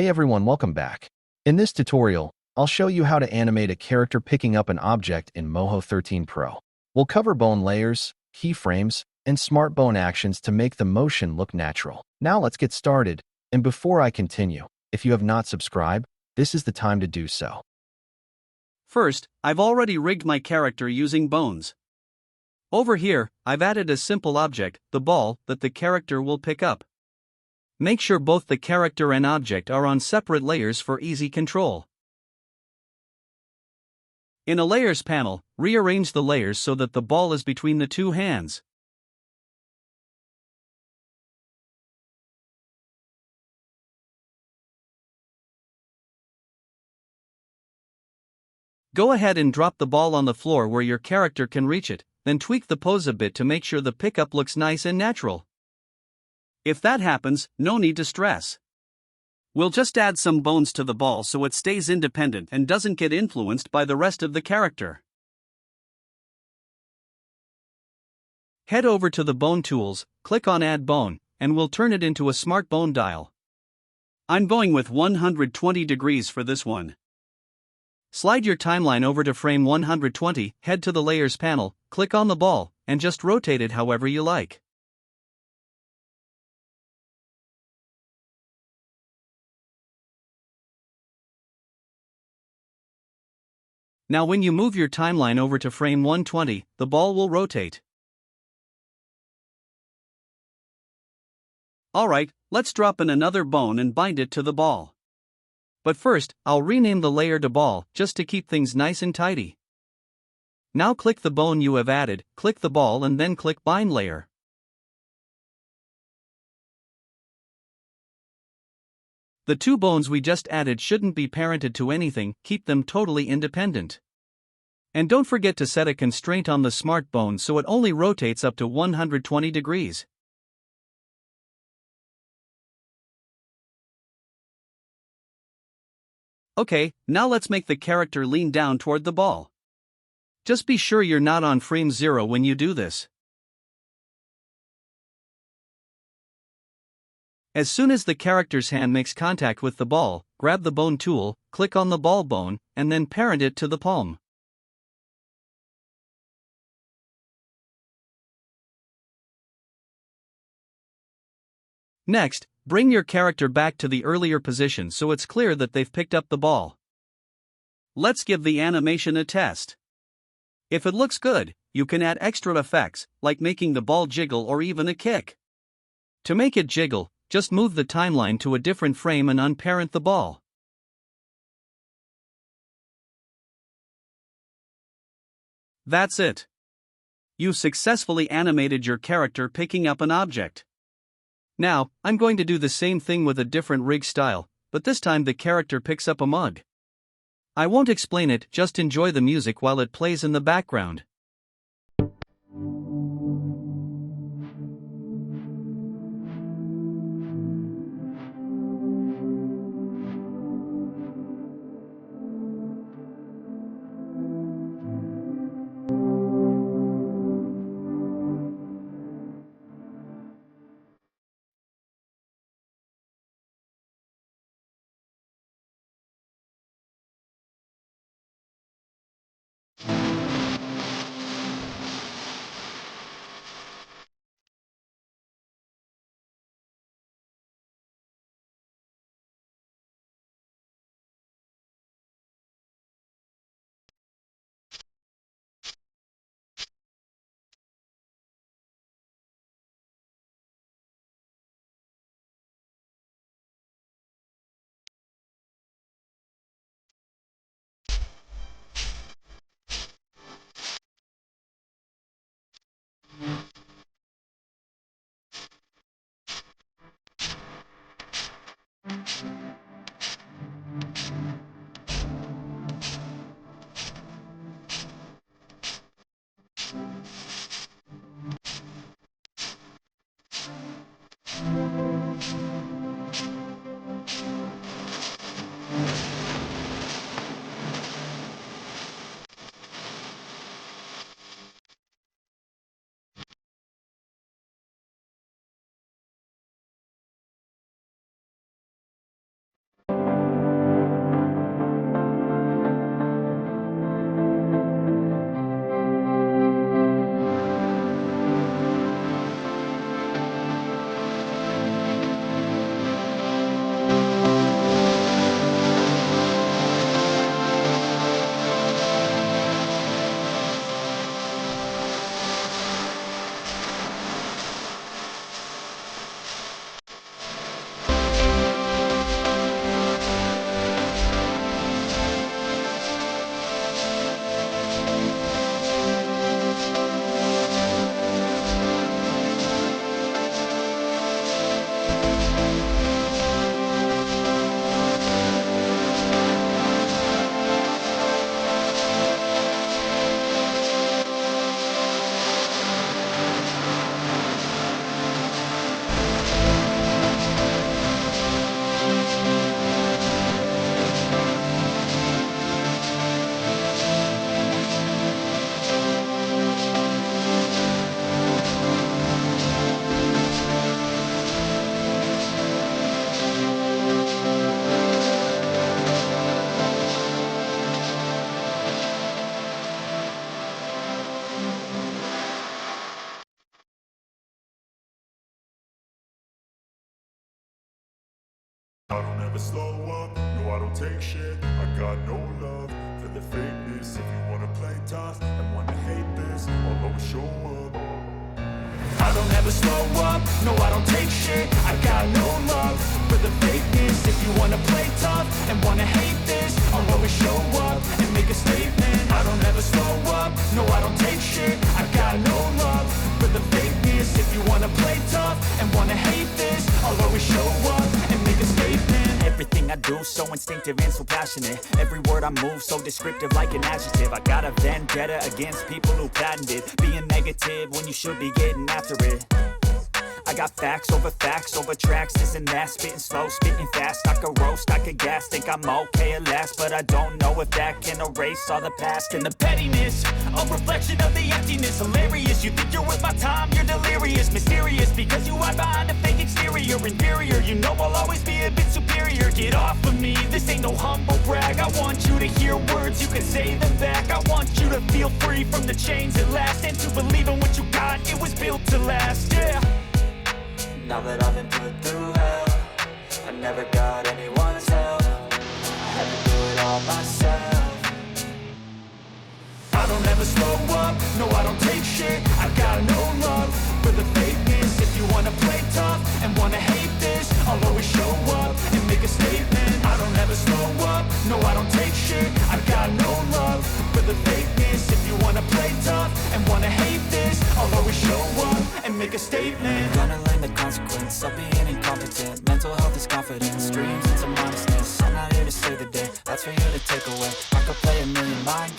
Hey everyone, welcome back. In this tutorial, I'll show you how to animate a character picking up an object in Moho 13 Pro. We'll cover bone layers, keyframes, and smart bone actions to make the motion look natural. Now let's get started, and before I continue, if you have not subscribed, this is the time to do so. First, I've already rigged my character using bones. Over here, I've added a simple object, the ball, that the character will pick up. Make sure both the character and object are on separate layers for easy control. In a Layers panel, rearrange the layers so that the ball is between the two hands. Go ahead and drop the ball on the floor where your character can reach it, then tweak the pose a bit to make sure the pickup looks nice and natural. If that happens, no need to stress. We'll just add some bones to the ball so it stays independent and doesn't get influenced by the rest of the character. Head over to the Bone Tools, click on Add Bone, and we'll turn it into a smart bone dial. I'm going with 120 degrees for this one. Slide your timeline over to frame 120, head to the Layers panel, click on the ball, and just rotate it however you like. Now when you move your timeline over to frame 120, the ball will rotate. Alright, let's drop in another bone and bind it to the ball. But first, I'll rename the layer to ball, just to keep things nice and tidy. Now click the bone you have added, click the ball and then click Bind Layer. The two bones we just added shouldn't be parented to anything, keep them totally independent. And don't forget to set a constraint on the smart bone so it only rotates up to 120 degrees. Okay, now let's make the character lean down toward the ball. Just be sure you're not on frame 0 when you do this. As soon as the character's hand makes contact with the ball, grab the bone tool, click on the ball bone, and then parent it to the palm. Next, bring your character back to the earlier position so it's clear that they've picked up the ball. Let's give the animation a test. If it looks good, you can add extra effects, like making the ball jiggle or even a kick. To make it jiggle, just move the timeline to a different frame and unparent the ball. That's it. You successfully animated your character picking up an object. Now, I'm going to do the same thing with a different rig style, but this time the character picks up a mug. I won't explain it, just enjoy the music while it plays in the background. never slow up, no I don't take shit. I got no love for the fakeness. If you wanna play tough and wanna hate this, I'll always show up. I don't ever slow up, no I don't take shit. I got no love for the fakeness. If you wanna play tough and wanna hate this, I'll always show up and make a statement. I don't ever slow up, no I don't take shit. I got no love for the fakeness. If you wanna play tough and wanna hate this, I'll always show up and make a statement. Everything I do so instinctive and so passionate. Every word I move so descriptive like an adjective. I got a vendetta against people who patented being negative when you should be getting after it. I got facts over tracks, this and that. Spitting slow, spitting fast. I could roast, I could gas. Think I'm okay at last, but I don't know if that can erase all the past. And the pettiness, a reflection of the emptiness. Hilarious, you think you're worth my time, you're delirious. Mysterious, because you hide behind a fake exterior. Inferior, you know I'll always be a bit superior. Get off of me, this ain't no humble brag. I want you to hear words, you can say them back. I want you to feel free from the chains at last, and to believe in what you got, it was built to last, yeah. Now that I've been put through hell, I never got anyone's help. I had to do it all myself. I don't ever slow up, no I don't take shit. I got no love for the fakeness. If you wanna play tough and wanna hate this, I'll always show up and make a statement. I don't ever slow up, no I don't take shit. I got no love for the fakeness. If you wanna play tough and wanna hate this, I'll always show up and make a statement. Gonna learn the consequence of being incompetent. Mental health is confidence, dreams into modestness. I'm not here to save the day, that's for you to take away. I could play a million mind